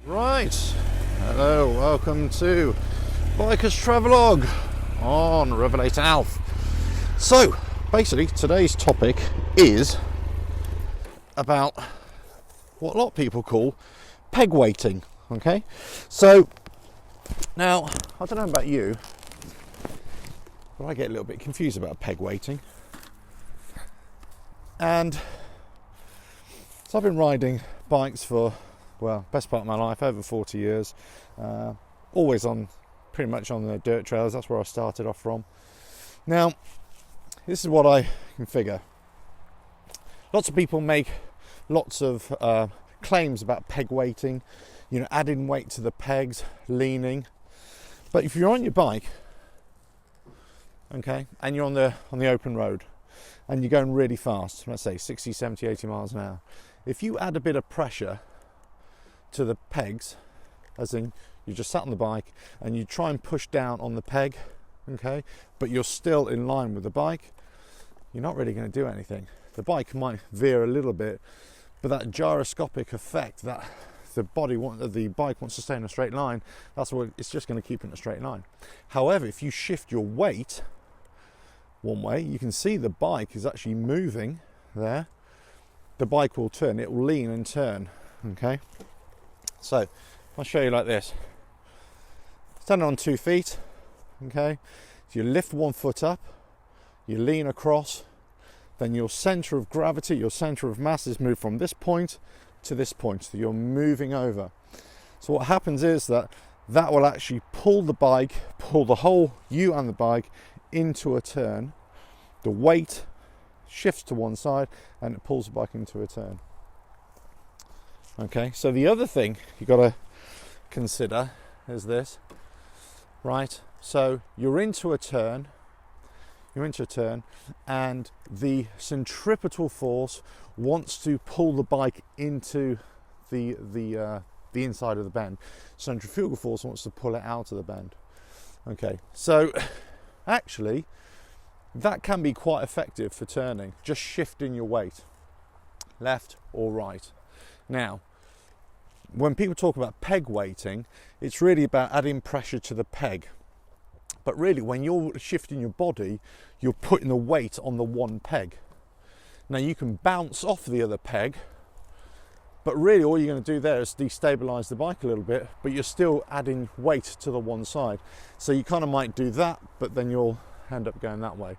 Right, hello, welcome to Biker's Travelog on Revelator Alf. So, basically, today's topic is about what a lot of people call peg weighting, okay? So, now, I don't know about you, but I get a little bit confused about peg weighting. And so I've been riding bikes for, well, best part of my life, over 40 years. Always pretty much on the dirt trails. That's where I started off from. Now, this is what I can figure. Lots of people make lots of claims about peg weighting, adding weight to the pegs, leaning. But if you're on your bike, okay, and you're on the open road, and you're going really fast, let's say 60, 70, 80 miles an hour, if you add a bit of pressure to the pegs, as in you just sat on the bike and you try and push down on the peg, okay, but you're still in line with the bike, you're not really going to do anything. The bike might veer a little bit, but that gyroscopic effect that the bike wants to stay in a straight line, that's what it's just going to keep in a straight line. However, if you shift your weight one way, you can see the bike is actually moving there. The bike will turn, it will lean and turn, okay? So, I'll show you like this. Standing on 2 feet, okay? So you lift one foot up, you lean across, then your centre of gravity, your centre of mass is moved from this point to this point. So you're moving over. So what happens is that will actually pull the bike, pull the whole you and the bike into a turn. The weight shifts to one side and it pulls the bike into a turn. Okay, so the other thing you've got to consider is this, right? So you're into a turn, and the centripetal force wants to pull the bike into the inside of the bend. Centrifugal force wants to pull it out of the bend. Okay, so actually that can be quite effective for turning, just shifting your weight left or right. Now, when people talk about peg weighting, it's really about adding pressure to the peg. But really, when you're shifting your body, you're putting the weight on the one peg. Now, you can bounce off the other peg, but really all you're going to do there is destabilize the bike a little bit, but you're still adding weight to the one side. So you kind of might do that, but then you'll end up going that way.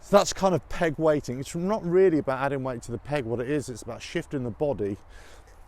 So that's kind of peg weighting. It's not really about adding weight to the peg. What it is, it's about shifting the body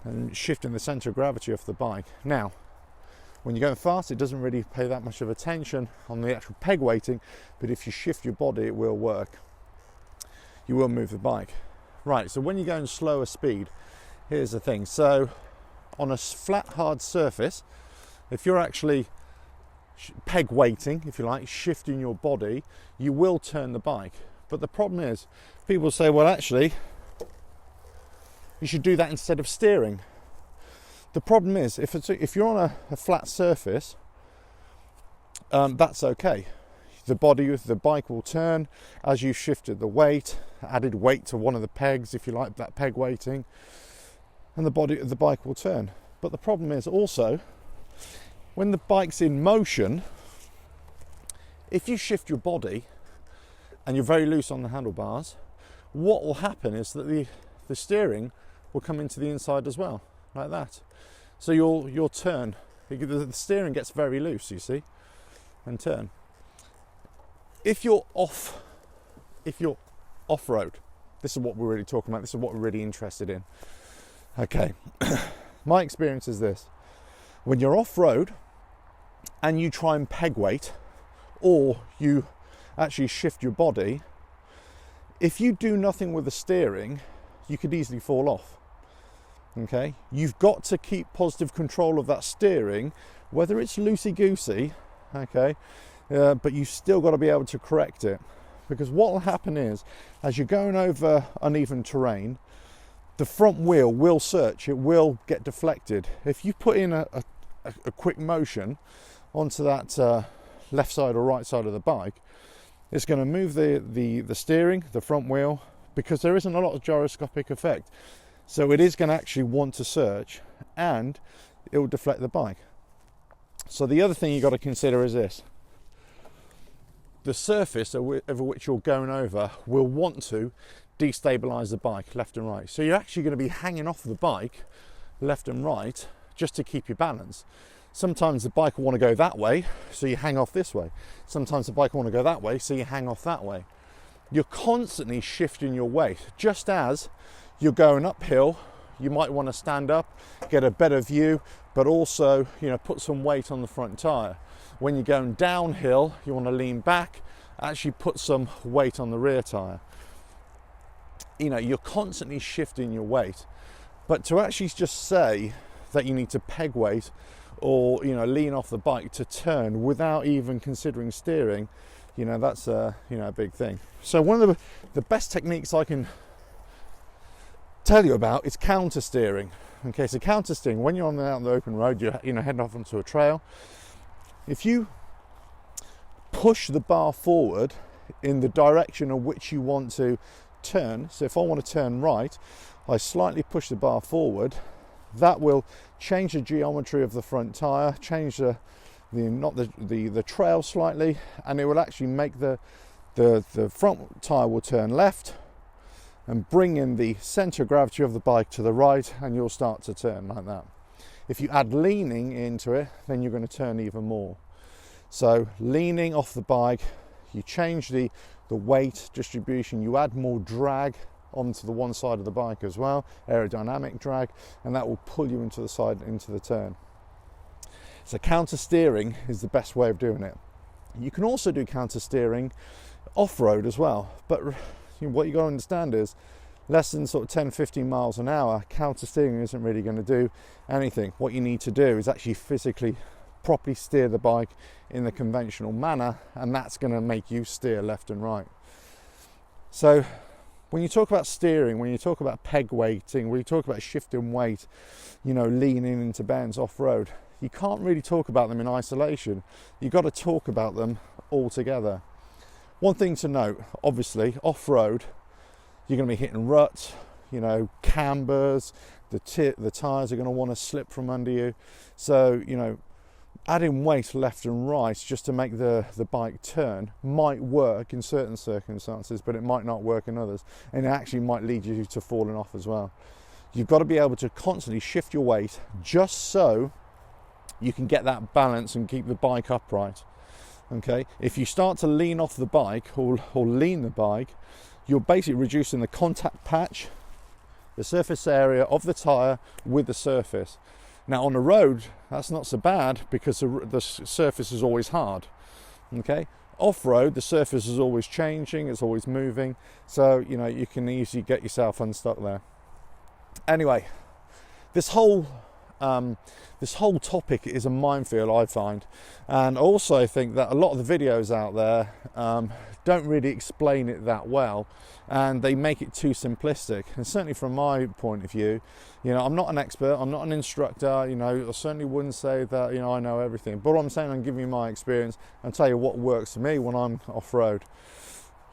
and shifting the center of gravity off the bike. Now, when you're going fast, it doesn't really pay that much of attention on the actual peg weighting, but if you shift your body, it will work. You will move the bike. Right, so when you're going slower speed, here's the thing. So on a flat, hard surface, if you're actually peg weighting, if you like, shifting your body, you will turn the bike. But the problem is, people say, well, actually, you should do that instead of steering. The problem is, if you're on a flat surface, that's okay. The bike will turn as you've shifted the weight, added weight to one of the pegs, if you like, that peg weighting, and the bike will turn. But the problem is also, when the bike's in motion, if you shift your body and you're very loose on the handlebars, what will happen is that the steering will come into the inside as well, like that. So you'll turn. The steering gets very loose, you see, and turn. If you're off-road, this is what we're really talking about. This is what we're really interested in. Okay, my experience is this: when you're off-road and you try and peg weight, or you actually shift your body, if you do nothing with the steering, you could easily fall off. Okay, you've got to keep positive control of that steering, whether it's loosey-goosey, okay, but you've still got to be able to correct it, because what will happen is, as you're going over uneven terrain, the front wheel will search, it will get deflected. If you put in a quick motion onto that left side or right side of the bike, it's going to move the steering, the front wheel, because there isn't a lot of gyroscopic effect. So it is going to actually want to search, and it will deflect the bike. So the other thing you've got to consider is this. The surface over which you're going over will want to destabilize the bike left and right. So you're actually going to be hanging off the bike left and right just to keep your balance. Sometimes the bike will want to go that way, so you hang off this way. Sometimes the bike will want to go that way, so you hang off that way. You're constantly shifting your weight. Just as you're going uphill, you might want to stand up, get a better view, but also, put some weight on the front tire. When you're going downhill, you want to lean back, actually put some weight on the rear tire. You're constantly shifting your weight. But to actually just say that you need to peg weight or lean off the bike to turn without even considering steering, that's a big thing. So one of the best techniques I can tell you about is counter steering. Okay, so counter steering, when you're out on the open road, you're heading off onto a trail. If you push the bar forward in the direction in which you want to turn, so if I want to turn right, I slightly push the bar forward. That will change the geometry of the front tire, change the trail slightly, and it will actually make the front tire will turn left and bring in the center of gravity of the bike to the right, and you'll start to turn like that. If you add leaning into it, then you're going to turn even more. So leaning off the bike, you change the weight distribution, you add more drag onto the one side of the bike as well, aerodynamic drag, and that will pull you into the side, into the turn. So counter steering is the best way of doing it. You can also do counter steering off-road as well, but what you got to understand is less than sort of 10-15 miles an hour, counter steering isn't really going to do anything. What you need to do is actually physically properly steer the bike in the conventional manner, and that's going to make you steer left and right. So when you talk about steering, when you talk about peg weighting, when you talk about shifting weight, leaning into bends off-road, you can't really talk about them in isolation. You've got to talk about them all together. One thing to note, obviously, off-road, you're going to be hitting ruts, cambers, the tyres are going to want to slip from under you. So, adding weight left and right just to make the bike turn might work in certain circumstances, but it might not work in others, and it actually might lead you to falling off as well. You've got to be able to constantly shift your weight just so you can get that balance and keep the bike upright. Okay, if you start to lean off the bike or lean the bike, you're basically reducing the contact patch, the surface area of the tyre with the surface. Now on the road, that's not so bad because the surface is always hard. Okay, off-road, the surface is always changing, it's always moving, so you can easily get yourself unstuck there. Anyway, this whole topic is a minefield, I find, and also I think that a lot of the videos out there don't really explain it that well, and they make it too simplistic. And certainly from my point of view, I'm not an expert, I'm not an instructor, I certainly wouldn't say that I know everything, but what I'm saying, I'm giving you my experience and tell you what works for me when I'm off-road.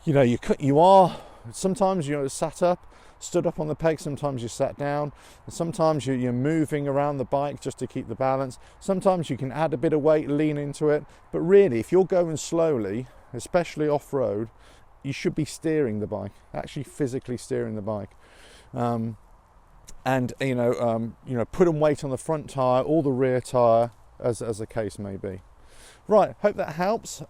You are sometimes sat up, stood up on the peg, sometimes you sat down, and sometimes you're moving around the bike just to keep the balance. Sometimes you can add a bit of weight, lean into it, but really if you're going slowly, especially off-road, you should be steering the bike, actually physically steering the bike, and putting weight on the front tyre or the rear tyre as the case may be. Right, hope that helps.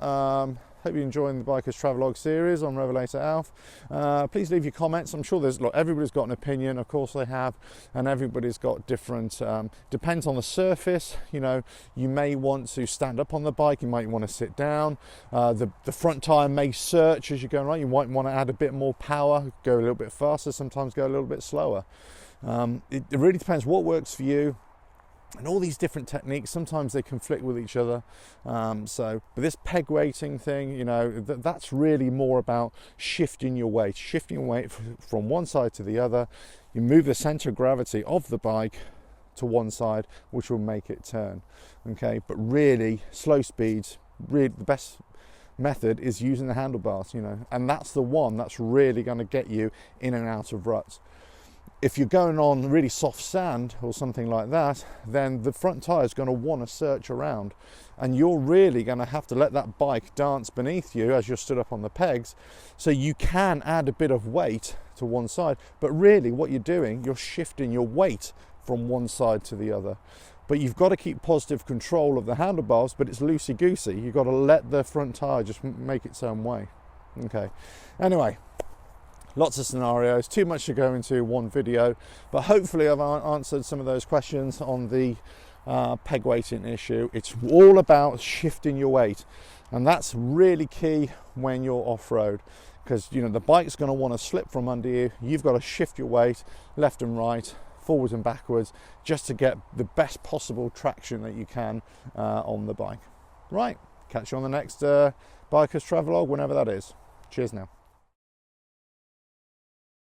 Hope you're enjoying the Bikers Travelog series on Revelator Alf. Please leave your comments. I'm sure everybody's got an opinion, of course they have, and everybody's got different, depends on the surface. You may want to stand up on the bike, you might want to sit down. The front tyre may search as you're going right, you might want to add a bit more power, go a little bit faster, sometimes go a little bit slower. It really depends what works for you. And all these different techniques, sometimes they conflict with each other. But this peg weighting thing, that's really more about shifting your weight from one side to the other. You move the center of gravity of the bike to one side, which will make it turn. Okay, but really slow speeds, really the best method is using the handlebars, and that's the one that's really going to get you in and out of ruts. if you're going on really soft sand or something like that, then the front tire is going to want to search around, and you're really going to have to let that bike dance beneath you as you're stood up on the pegs. So you can add a bit of weight to one side, but really what you're doing, you're shifting your weight from one side to the other. But you've got to keep positive control of the handlebars, but it's loosey-goosey. You've got to let the front tire just make its own way. Okay, anyway, lots of scenarios, too much to go into one video, but hopefully I've answered some of those questions on the peg weighting issue. It's all about shifting your weight, and that's really key when you're off-road, because you know the bike's going to want to slip from under you. You've got to shift your weight left and right, forwards and backwards, just to get the best possible traction that you can on the bike. Right, catch you on the next Bikers Travelog, whenever that is. Cheers now.